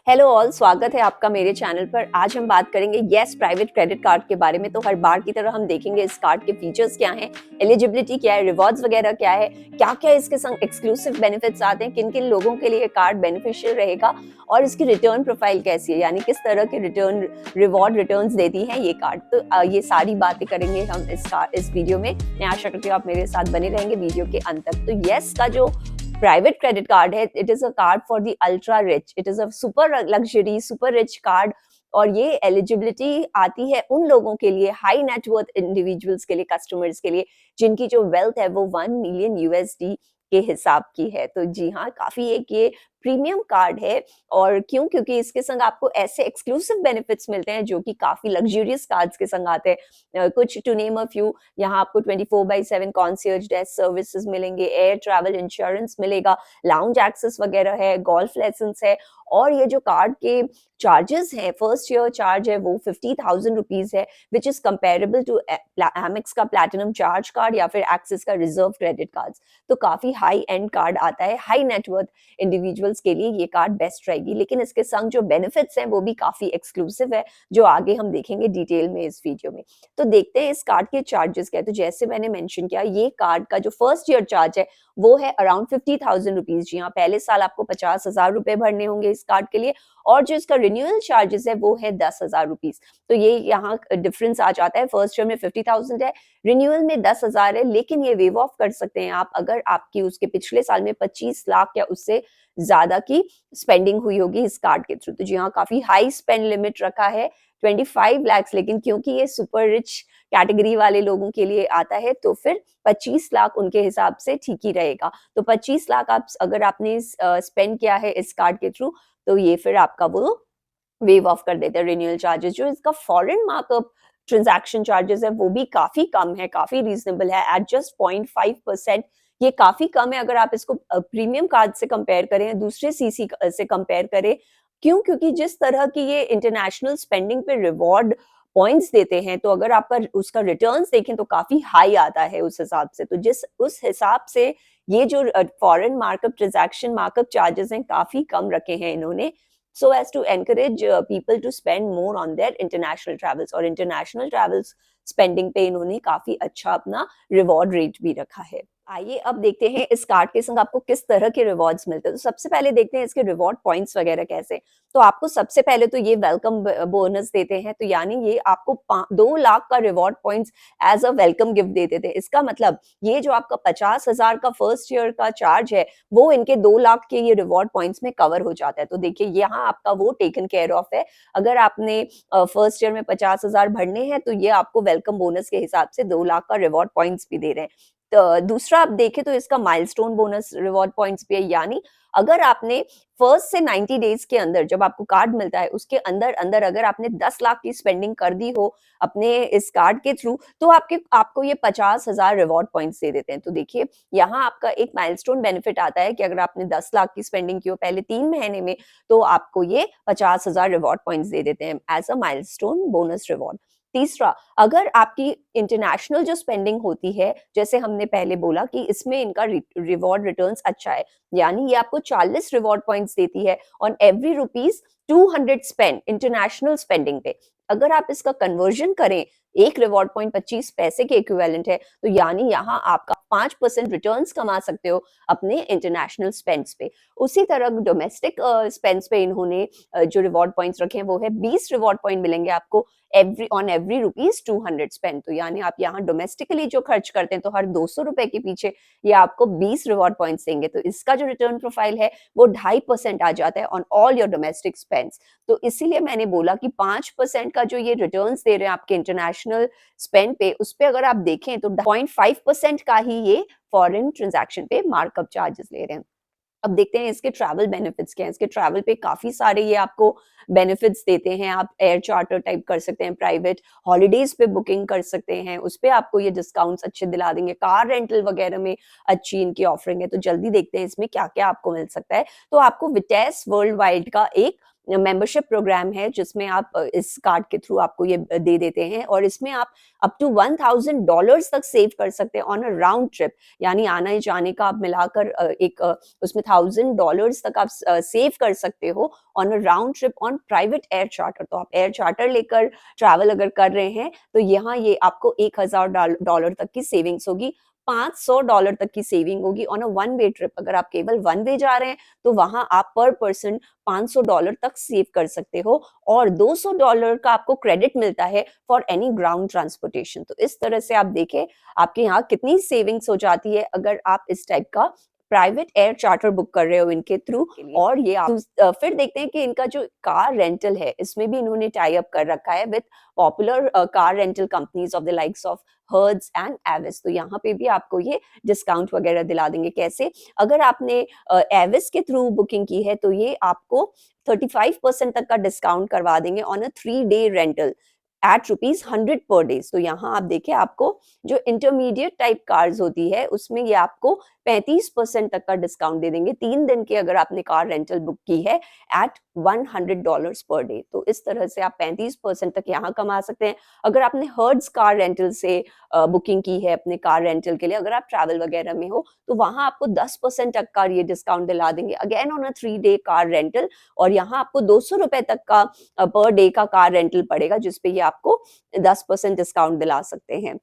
Hello all, स्वागत है आपका मेरे चैनल पर। आज हम बात करेंगे येस प्राइवेट क्रेडिट कार्ड के बारे में। तो हर बार की तरह हम देखेंगे इस कार्ड के फीचर्स क्या हैं, एलिजिबिलिटी क्या है, रिवॉर्ड्स वगैरह क्या है, क्या-क्या इसके संग एक्सक्लूसिव बेनिफिट्स आते हैं, किन-किन लोगों के लिए ये कार्ड बेनिफिशियल रहेगा और इसकी रिटर्न प्रोफाइल कैसी है, यानी किस तरह के रिवॉर्ड रिटर्न्स देती है ये कार्ड। तो ये सारी बातें करेंगे हम इस वीडियो में। मैं आशा करती हूँ आप मेरे साथ बने रहेंगे वीडियो के अंत तक। तो येस का जो प्राइवेट क्रेडिट कार्ड है, it is a card for the ultra rich, it is a super luxury super rich card. और ये एलिजिबिलिटी आती है उन लोगों के लिए, हाई नेटवर्थ इंडिविजुअल्स के लिए, कस्टमर्स के लिए, जिनकी जो वेल्थ है वो 1 मिलियन USD के हिसाब की है। तो जी हाँ, काफी एक ये प्रीमियम कार्ड है। और क्यों? क्योंकि इसके संग आपको ऐसे एक्सक्लूसिव बेनिफिट्स मिलते हैं जो कि काफी लग्जरियस कार्ड्स के संग आते हैं। कुछ टू नेम अ फ्यू, यहाँ आपको 24/7 कॉन्सियर्ज डेस्क सर्विसेज मिलेंगे, एयर ट्रैवल इंश्योरेंस मिलेगा, लाउंज एक्सेस वगैरह है, गोल्फ लेसन्स है। और ये जो कार्ड के चार्जेस हैं, फर्स्ट ईयर चार्ज है वो 50,000 रुपीज है, which is comparable to Amex का प्लैटिनम चार्ज कार्ड या फिर एक्सिस का रिजर्व क्रेडिट कार्ड। तो काफी हाई एंड कार्ड आता है, हाई नेटवर्थ इंडिविजुअल्स के लिए ये कार्ड बेस्ट रहेगी। लेकिन इसके संग जो बेनिफिट्स हैं वो भी काफी एक्सक्लूसिव है, जो आगे हम देखेंगे डिटेल में इस वीडियो में। तो देखते हैं इस कार्ड के चार्जेस क्या है। तो जैसे मैंने मेंशन किया, ये कार्ड का जो फर्स्ट ईयर चार्ज है वो है अराउंड 50,000 रुपीज। जी हाँ, पहले साल आपको 50,000 रुपए भरने होंगे इस कार्ड के लिए। और जो इसका रिन्यूअल चार्जेस है वो है 10,000 रुपीज। तो ये यहाँ डिफरेंस आ जाता है, फर्स्ट ईयर में 50,000 है, रिन्यूअल में 10,000 है। लेकिन ये वेव ऑफ कर सकते हैं आप अगर आपकी उसके पिछले साल में 25 लाख या उससे ज्यादा की स्पेंडिंग हुई होगी इस कार्ड के थ्रू। तो जी हाँ, काफी हाई स्पेंड लिमिट रखा है, 25 लाख। लेकिन क्योंकि ये सुपर रिच कैटेगरी वाले लोगों के लिए आता है तो फिर 25 लाख उनके हिसाब से ठीक ही रहेगा। तो 25 लाख आप अगर आपने स्पेंड किया है इस कार्ड के थ्रू, तो ये फिर आपका वो वेव ऑफ कर देते हैं रिन्यूअल चार्जेस। जो इसका फॉरेन मार्कअप ट्रांजैक्शन चार्जेस है वो भी काफी कम है, काफी रीजनेबल है, एट जस्ट 0.5%। ये काफी कम है अगर आप इसको प्रीमियम कार्ड से कंपेयर करें, दूसरे सीसी से कंपेयर करें। क्यों? क्योंकि जिस तरह की ये इंटरनेशनल स्पेंडिंग पे रिवॉर्ड पॉइंट्स देते हैं, तो अगर आपका उसका रिटर्न्स देखें तो काफी हाई आता है उस हिसाब से। तो जिस उस हिसाब से ये जो foreign markup transaction markup charges हैं काफी कम रखे हैं इन्होंने, so as to encourage people to spend more on their international travels। और international travels spending पे इन्होंने काफी अच्छा अपना रिवॉर्ड रेट भी रखा है। आइए अब देखते हैं इस कार्ड के संग आपको किस तरह के रिवॉर्ड्स मिलते हैं। तो सबसे पहले देखते हैं इसके रिवॉर्ड पॉइंट्स वगैरह कैसे। तो आपको सबसे पहले तो ये वेलकम बोनस देते हैं, तो यानी ये आपको 2 लाख का reward points as a welcome gift दे देते हैं। इसका मतलब ये जो आपका 50,000 का फर्स्ट ईयर का चार्ज है वो इनके 2 लाख के ये रिवॉर्ड पॉइंट्स में कवर हो जाता है। तो देखिए यहाँ आपका वो टेकन केयर ऑफ है। अगर आपने फर्स्ट ईयर में 50,000 भरने हैं तो ये आपको वेलकम बोनस के हिसाब से 2 लाख का रिवॉर्ड पॉइंट्स भी दे रहे हैं। तो दूसरा आप देखें तो इसका माइलस्टोन बोनस रिवॉर्ड पॉइंट्स भी है, यानी अगर आपने फर्स्ट से 90 डेज के अंदर जब आपको कार्ड मिलता है उसके अंदर अंदर अगर आपने 10 लाख की स्पेंडिंग कर दी हो अपने इस कार्ड के थ्रू, तो आपको ये 50,000 रिवॉर्ड पॉइंट्स दे देते हैं। तो देखिए यहाँ आपका एक माइलस्टोन बेनिफिट आता है कि अगर आपने 10 लाख की स्पेंडिंग की हो पहले 3 महीने में, तो आपको ये 50,000 रिवॉर्ड पॉइंट्स दे देते हैं as a milestone bonus reward. तीसरा, अगर आपकी इंटरनेशनल जो स्पेंडिंग होती है, जैसे हमने पहले बोला कि इसमें इनका रिवॉर्ड रिटर्न्स अच्छा है, यानी ये आपको 40 रिवॉर्ड पॉइंट्स देती है on every rupees 200 spend international spending पे। अगर आप इसका कन्वर्जन करें, एक रिवॉर्ड पॉइंट 25 पैसे के इक्विवेलेंट है, तो यानी यहाँ आपका 5% रिटर्न्स कमा सकते हो अपने इंटरनेशनल स्पेंड्स पे। उसी तरह डोमेस्टिक स्पेंड्स पे इन्होंने जो रिवॉर्ड पॉइंट्स रखे हैं वो है 20 रिवॉर्ड पॉइंट मिलेंगे आपको एवरी रुपीज 200 स्पेंड। तो यानी आप यहाँ डोमेस्टिकली जो खर्च करते हैं तो हर 200 रुपए के पीछे ये आपको 20 रिवॉर्ड पॉइंट्स देंगे। तो इसका जो रिटर्न प्रोफाइल है वो 2.5% आ जाता है on all your domestic spends. तो इसीलिए मैंने बोला कि 5% का जो ये रिटर्न्स दे रहे हैं आपके इंटरनेशनल स्पेंड पे, उस पे अगर आप देखें तो 0.5% का ही ये फॉरेन ट्रांजैक्शन पे मार्कअप चार्जेस ले रहे हैं। अब देखते हैं इसके ट्रैवल बेनिफिट्स क्या हैं। इसके ट्रैवल पे काफी सारे ये आपको बेनिफिट्स देते हैं। आप एयर चार्टर टाइप कर सकते हैं, प्राइवेट हॉलिडेज पे बुकिंग कर सकते हैं, उस पे आपको ये डिस्काउंट्स अच्छे दिला देंगे। कार रेंटल वगैरह में अच्छी इनकी ऑफरिंग है। तो जल्दी देखते हैं इसमें क्या क्या आपको मिल सकता है। तो आपको विटेस वर्ल्ड वाइड का एक मेंबरशिप प्रोग्राम है जिसमें आप इस कार्ड के थ्रू आपको ये दे देते हैं, और इसमें आप अप टू $1000 तक सेव कर सकते हैं ऑन अ राउंड ट्रिप, यानी आने जाने का आप मिलाकर उसमें $1000 तक आप सेव कर सकते हो on a round trip on private air charter. तो आप एयर चार्टर लेकर ट्रैवल अगर कर रहे हैं तो यहाँ ये आपको $1000 तक की सेविंग्स होगी, $500 तक की सेविंग होगी on a one way trip. अगर आप केवल वन वे जा रहे हैं तो वहां आप पर पर्सन $500 तक सेव कर सकते हो, और $200 का आपको क्रेडिट मिलता है फॉर एनी ग्राउंड ट्रांसपोर्टेशन। तो इस तरह से आप देखें आपके यहाँ कितनी सेविंग्स हो जाती है अगर आप इस टाइप का प्राइवेट एयर चार्टर बुक कर रहे हो इनके थ्रू। और ये आप फिर देखते हैं कि इनका जो कार रेंटल है इसमें भी इन्होंने टाई अप कर रखा है with popular car rental companies of the likes of hertz and Aves. तो यहाँ पे भी आपको ये डिस्काउंट वगैरह दिला देंगे। कैसे? अगर आपने एविस के थ्रू बुकिंग की है तो ये आपको 35% तक का डिस्काउंट करवा देंगे on a 3 day rental at ₹100 per day. तो यहाँ आप देखिए आपको जो इंटरमीडिएट टाइप कार्स होती है उसमें ये आपको 35% तक का डिस्काउंट दे देंगे 3 दिन के, अगर आपने कार रेंटल बुक की है एट $100 पर डे। तो इस तरह से आप 35% तक यहाँ कमा सकते हैं। अगर आपने हर्ट्ज कार रेंटल से बुकिंग की है अपने कार रेंटल के लिए, अगर आप ट्रैवल वगैरह में हो तो वहां आपको 10% तक का ये डिस्काउंट दिला देंगे again on a 3 day car rental, और यहाँ आपको ₹200 तक का पर डे का कार रेंटल पड़ेगा जिसपे ये आपको 10% डिस्काउंट दिला सकते हैं।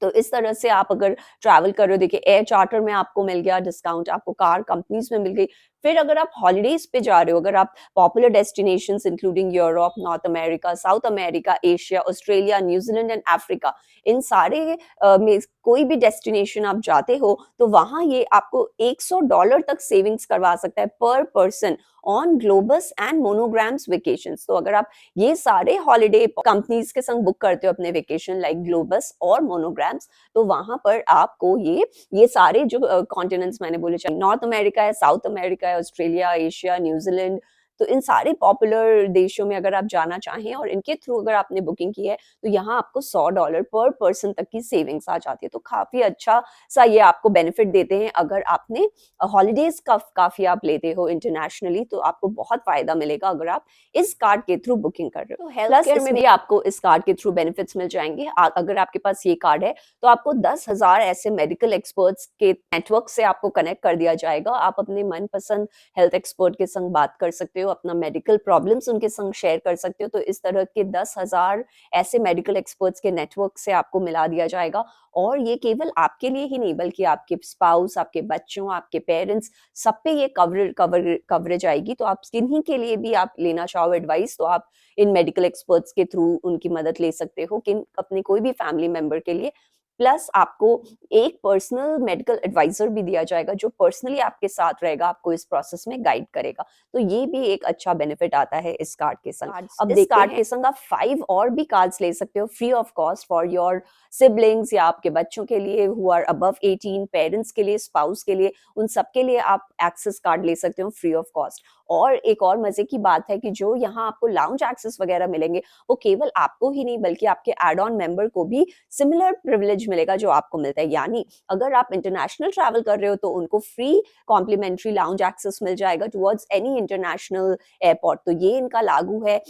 तो इस तरह से आप अगर ट्रैवल कर रहे हो, देखिए एयर चार्टर में आपको मिल गया डिस्काउंट, आपको कार कंपनीज में मिल गई। फिर अगर आप हॉलिडेज पे जा रहे हो, अगर आप popular destinations including Europe, North America, South America, Asia, Australia, New Zealand and Africa, इन सारे में कोई भी डेस्टिनेशन आप जाते हो तो वहां ये आपको $100 तक सेविंग्स करवा सकता है per person on Globus and Monograms vacations. तो अगर आप ये सारे हॉलिडे कंपनीज के संग बुक करते हो अपने वेकेशन लाइक ग्लोबस और मोनोग्राम्स, तो वहां पर आपको ये सारे जो कॉन्टिनेंट्स मैंने बोले, चाहे नॉर्थ अमेरिका है, साउथ अमेरिका है, ऑस्ट्रेलिया, एशिया, न्यूजीलैंड, तो इन सारे पॉपुलर देशों में अगर आप जाना चाहें और इनके थ्रू अगर आपने बुकिंग की है तो यहाँ आपको $100 पर पर्सन तक की सेविंग्स आ जाती है। तो काफी अच्छा सा ये आपको बेनिफिट देते हैं। अगर आपने हॉलीडेज का काफी आप लेते हो इंटरनेशनली तो आपको बहुत फायदा मिलेगा अगर आप इस कार्ड के थ्रू बुकिंग कर रहे हो। तो हेल्थ केयर में भी आपको इस कार्ड के थ्रू बेनिफिट्स मिल जाएंगे। अगर आपके पास ये कार्ड है तो आपको 10,000 ऐसे मेडिकल एक्सपर्ट्स के नेटवर्क से आपको कनेक्ट कर दिया जाएगा। आप अपने मनपसंद हेल्थ एक्सपर्ट के संग बात कर सकते हो, अपना मेडिकल प्रॉब्लम्स उनके संग शेयर कर सकते हो। तो इस तरह के 10,000 ऐसे मेडिकल एक्सपर्ट्स के नेटवर्क से आपको मिला दिया जाएगा, और ये केवल आपके लिए ही नहीं बल्कि आपके स्पाउस, आपके बच्चों, आपके पेरेंट्स, सब पे ये कवरेज आएगी। तो आप किन्हीं के लिए भी आप लेना चाहो एडवाइस तो आप इन मेडिकल एक्सपर्ट्स के थ्रू उनकी मदद ले सकते हो, कि अपने कोई भी फैमिली मेंबर के लिए। प्लस आपको एक पर्सनल मेडिकल एडवाइजर भी दिया जाएगा जो पर्सनली आपके साथ रहेगा, आपको इस प्रोसेस में गाइड करेगा। तो ये भी एक अच्छा बेनिफिट आता है इस कार्ड के संग। अब इस कार्ड के संग आप 5 और भी कार्ड्स ले सकते हो free of cost for your siblings, या आपके बच्चों के लिए हु आर अबव 18, पेरेंट्स के लिए, स्पाउस के लिए, उन सब के लिए आप एक्सेस कार्ड ले सकते हो फ्री ऑफ कॉस्ट। और एक और मजे की बात है कि जो यहाँ आपको लाउंज एक्सेस वगैरह मिलेंगे वो केवल आपको ही नहीं बल्कि आपके एड ऑन मेंबर को भी सिमिलर प्रिविलेज मिलेगा जो आपको मिलता है। यानी अगर आप इंटरनेशनल ट्रैवल कर रहे हो तो उनको फ्री कॉम्प्लीमेंट्री लाउंज एक्सेस मिल जाएगा टुवर्ड्स एनी इंटरनेशनल एयरपोर्ट। तो ये इनका लागू है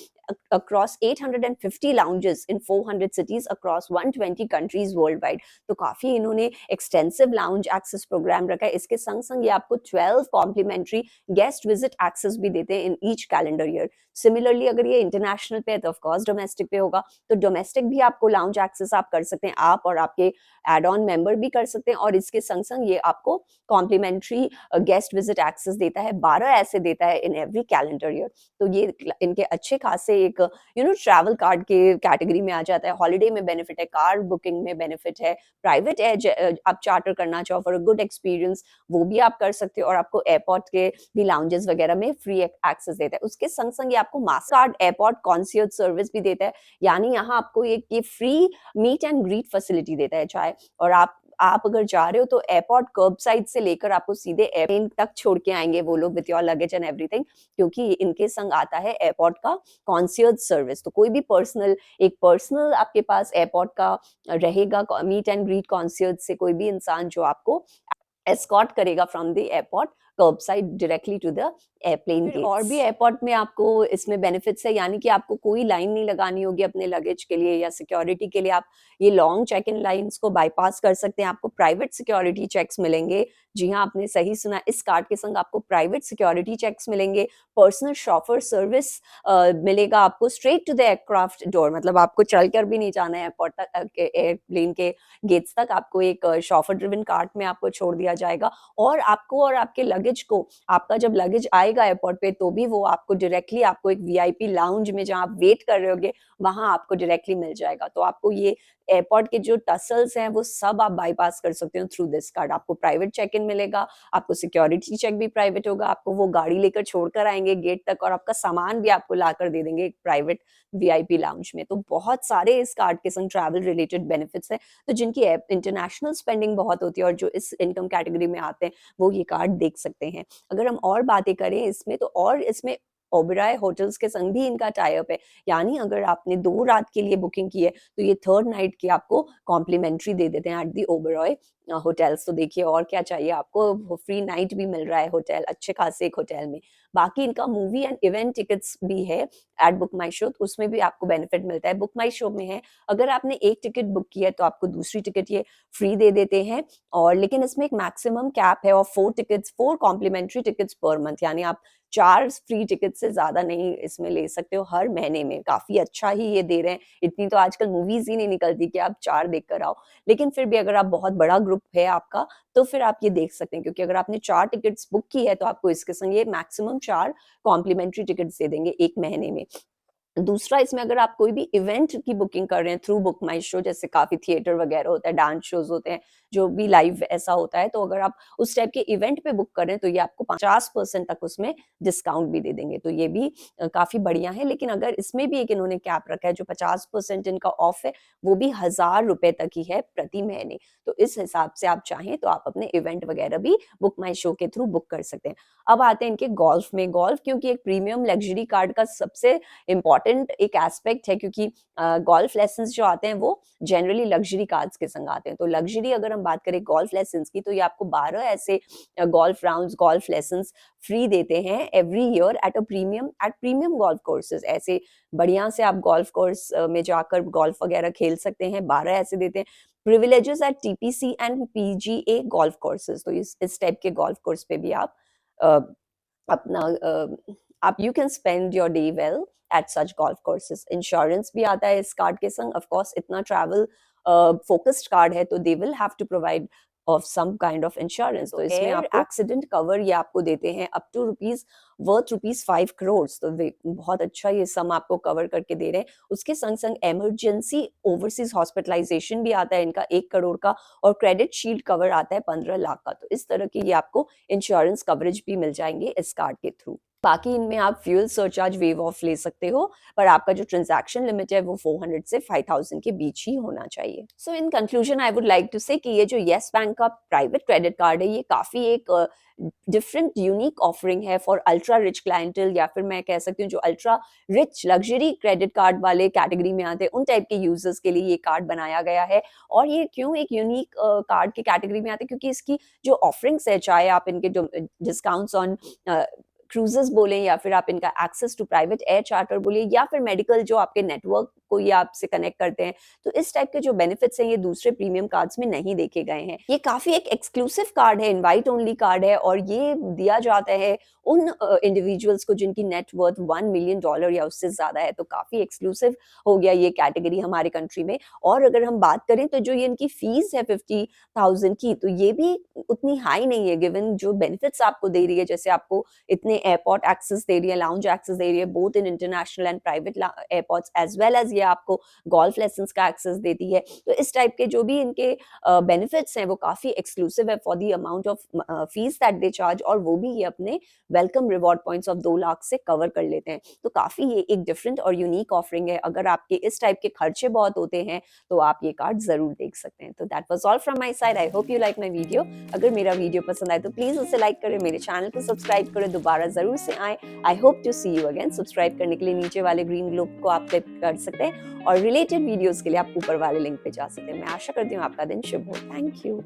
across 850 lounges in 400 cities across 120 countries worldwide। तो काफी इन्होंने एक्सटेंसिव लाउंज एक्सेस प्रोग्राम रखा है। इसके संग संग ये आपको 12 कॉम्प्लीमेंट्री गेस्ट विजिट एक्सेस भी देते हैं in each calendar year. Similarly अगर ये इंटरनेशनल पे है तो ऑफकोर्स डोमेस्टिक पे होगा, तो डोमेस्टिक भी आपको लाउंज एक्सेस आप कर सकते हैं, आप और आपके एड ऑन मेंबर भी कर सकते हैं। और इसके संग संग ये आपको कॉम्प्लीमेंट्री गेस्ट विजिट एक्सेस देता है, 12 ऐसे देता है इन एवरी कैलेंडर ईयर। तो ये इनके अच्छे खासे एक ट्रैवल कार्ड के कैटेगरी में आ जाता है। हॉलिडे में बेनिफिट है, कार बुकिंग में बेनिफिट है, प्राइवेट एयर आप चार्टर करना चाहो फॉर अ गुड एक्सपीरियंस वो भी आप कर सकते हो, और आपको एयरपोर्ट के भी लाउंजेस वगैरह में फ्री एक्सेस देता है। उसके संग संग ये आपको Mastercard airport concierge service भी देता है, यानी यहाँ आपको एक ये free meet and greet facility देता है चाहे, और आप अगर जा रहे हो तो एयरपोर्ट कर्ब साइड से लेकर आपको सीधे एयरप्लेन तक छोड़ के आएंगे वो लोग with your luggage and everything, क्योंकि इनके संग आता है एयरपोर्ट का कॉन्सियर्ज सर्विस। तो कोई भी एक पर्सनल आपके पास एयरपोर्ट का रहेगा मीट एंड ग्रीट कॉन्सियर्ज से, कोई भी इंसान जो आपको एस्कॉर्ट करेगा from the airport curb side directly to the airplane gates. और भी एयरपोर्ट में आपको इसमें बेनिफिट्स है, यानी कि आपको कोई लाइन नहीं लगानी होगी अपने लगेज के लिए या सिक्योरिटी के लिए। आप ये लॉन्ग चेक इन लाइंस को बाईपास कर सकते हैं। आपको प्राइवेट सिक्योरिटी चेक्स मिलेंगे। जी हाँ, आपने सही सुना, इस कार्ड के संग आपको प्राइवेट सिक्योरिटी चेक्स मिलेंगे, पर्सनल शॉफर सर्विस मिलेगा आपको straight to the aircraft door, मतलब आपको चलकर भी नहीं जाना है एयरपोर्ट तक, एयरप्लेन के गेट्स तक। आपको एक शॉफर ड्रिवन कार्ट में आपको छोड़ दिया जाएगा, और आपको और आपके लगेज को, आपका जब लगेज आएगा एयरपोर्ट पे तो भी वो आपको डायरेक्टली आपको एक वीआईपी लाउंज में जहाँ आप वेट कर रहे होगे वहां आपको डायरेक्टली मिल जाएगा। तो आपको ये एयरपोर्ट के जो टसल्स हैं वो सब आप बाईपास कर सकते हो थ्रू दिस कार्ड। आपको प्राइवेट चेक इन मिलेगा, आपको सिक्योरिटी चेक भी प्राइवेट होगा, आपको वो गाड़ी लेकर छोड़कर आएंगे गेट तक, और आपका सामान भी आपको लाकर दे देंगे एक प्राइवेट वीआईपी लाउंज में। तो बहुत सारे इस कार्ड के संग ट्रैवल रिलेटेड बेनिफिट्स हैं। तो जिनकी इंटरनेशनल स्पेंडिंग बहुत होती है और जो इस इनकम कैटेगरी में आते हैं वो ये कार्ड देख सकते हैं। अगर हम और बातें करें इसमें, तो और इसमें ओबेरॉय होटल्स के संग भी इनका टाई अप है, यानी अगर आपने 2 रात के लिए बुकिंग की है तो ये थर्ड नाइट की आपको कॉम्प्लीमेंट्री दे देते हैं एट दी ओबेरॉय होटल्स। तो देखिए और क्या चाहिए आपको, फ्री नाइट भी मिल रहा है होटल, अच्छे खासे एक होटल में। बाकी इनका मूवी एंड इवेंट टिकट्स भी है एट बुक माई शो, तो उसमें भी आपको बेनिफिट मिलता है। बुक माई शो में है, अगर आपने एक टिकट बुक की है तो आपको दूसरी टिकट ये फ्री दे देते हैं, और लेकिन इसमें एक मैक्सिमम कैप है और 4 कॉम्प्लीमेंट्री टिकट्स पर मंथ, यानी आप 4 फ्री टिकट से ज्यादा नहीं इसमें ले सकते हो हर महीने में। काफी अच्छा ही ये दे रहे हैं, इतनी तो आजकल मूवीज ही नहीं निकलती कि आप 4 देख कर आओ। लेकिन फिर भी अगर आप बहुत बड़ा ग्रुप है आपका तो फिर आप ये देख सकते हैं, क्योंकि अगर आपने 4 टिकट्स बुक की है तो आपको इसके संग ये मैक्सिमम 4 कॉम्प्लीमेंट्री टिकट्स दे देंगे एक महीने में। दूसरा, इसमें अगर आप कोई भी इवेंट की बुकिंग कर रहे हैं थ्रू बुक माई शो, जैसे काफी थिएटर वगैरह होता है, डांस शोज होते हैं, जो भी लाइव ऐसा होता है, तो अगर आप उस टाइप के इवेंट पे बुक कर रहे हैं तो ये आपको 50% तक उसमें डिस्काउंट भी दे देंगे। तो ये भी काफी बढ़िया है। लेकिन अगर इसमें भी एक इन्होंने कैप रखा है, जो 50% इनका ऑफ है वो भी 1000 रुपए तक ही है प्रति महीने। तो इस हिसाब से आप चाहें तो आप अपने इवेंट वगैरह भी बुक माई शो के थ्रू बुक कर सकते हैं। अब आते हैं इनके गोल्फ में। गोल्फ क्योंकि एक प्रीमियम लग्जरी कार्ड का सबसे इम्पॉर्टेंट एक एस्पेक्ट है, क्योंकि गोल्फ लेसन्स जो आते हैं वो जनरली लग्जरी कार्ड्स के संग आते हैं। तो लग्जरी अगर हम बात करें गोल्फ लेसन्स की, तो ये आपको 12 ऐसे golf rounds, golf lessons free देते हैं every year at premium golf courses. ऐसे बढ़िया से आप गोल्फ कोर्स में जाकर गोल्फ वगैरह खेल सकते हैं, 12 ऐसे देते हैं। Privileges at TPC and PGA golf courses, तो इस टाइप के गोल्फ कोर्स पे भी आप अ, अपना आप you can spend your day well at such golf courses. Insurance भी आता है इस कार्ड के संग, ऑफ कोर्स इतना ट्रैवल फोकस्ड कार्ड है तो they will have to provide of some kind of insurance. तो इसमें आपको एक्सीडेंट कवर ये आपको देते हैं अप टू रुपीज 5 करोड़। तो बहुत अच्छा ये सम आपको कवर करके दे रहे हैं। उसके संग संग इमरजेंसी ओवरसीज हॉस्पिटलाइजेशन भी आता है इनका 1 करोड़ का, और क्रेडिट शील्ड कवर आता है 15 लाख का। तो इस तरह की ये आपको इंश्योरेंस कवरेज भी मिल जाएंगे इस कार्ड के थ्रू। बाकी इनमें आप फ्यूल सरचार्ज वेव ऑफ ले सकते हो, पर आपका जो ट्रांजैक्शन लिमिट है वो 400 से 5000 के बीच ही होना चाहिए। So in conclusion I would like to say कि ये जो येस बैंक का प्राइवेट क्रेडिट कार्ड है ये काफी एक डिफरेंट यूनिक ऑफरिंग है फॉर अल्ट्रा रिच क्लाइंटल, या फिर मैं कह सकती हूँ जो ultra rich luxury credit card वाले कैटेगरी में आते हैं उन टाइप के यूजर्स के लिए ये कार्ड बनाया गया है। और ये क्यों एक यूनिक कार्ड के कैटेगरी में आते हैं, क्योंकि इसकी जो ऑफरिंग्स है, चाहे आप इनके डिस्काउंट्स ऑन क्रूजेस बोलें, या फिर आप इनका access to private air charter बोलिए, या फिर मेडिकल जो आपके नेटवर्क को ये आपसे कनेक्ट करते हैं, तो इस टाइप के जो बेनिफिट्स हैं ये दूसरे प्रीमियम कार्ड्स में नहीं देखे गए हैं। ये काफी एक एक्सक्लूसिव कार्ड है, इनवाइट ओनली कार्ड है, और ये दिया जाता है उन इंडिविजुअल्स को जिनकी नेटवर्थ $1 मिलियन या उससे ज्यादा है। तो काफी एक्सक्लूसिव हो गया ये कैटेगरी हमारे कंट्री में। और अगर हम बात करें तो जो ये इनकी फीस है 50,000 की, तो ये भी उतनी हाई नहीं है गिवन जो बेनिफिट्स आपको दे रही है। जैसे आपको इतने एयरपोर्ट एक्सेस दे रही है, लाउंज एक्सेस दे रही है, both in international and private airports, as well as ये आपको गोल्फ लेसन्स का एक्सेस देती है। तो इस टाइप के जो भी इनके बेनिफिट्स हैं वो काफी एक्सक्लूसिव है for the amount of fees that they charge, और वो भी ये अपने welcome reward points of 2 lakh से कवर कर लेते हैं। तो काफी ये एक डिफरेंट और यूनिक ऑफरिंग है। अगर आपके इस टाइप के खर्चे बहुत होते हैं तो आप ये कार्ड जरूर देख सकते हैं। तो that was all from my side. I hope you like my video. अगर मेरा वीडियो पसंद आए तो प्लीज उसे लाइक करें, मेरे चैनल को सब्सक्राइब करें, दोबारा जरूर से आए। I hope to see you again. Subscribe करने के लिए नीचे वाले ग्रीन ग्लोब को आप क्लिक कर सकते हैं, और रिलेटेड वीडियोस के लिए आप ऊपर वाले लिंक पे जा सकते हैं। मैं आशा करती हूँ आपका दिन शुभ हो। Thank you.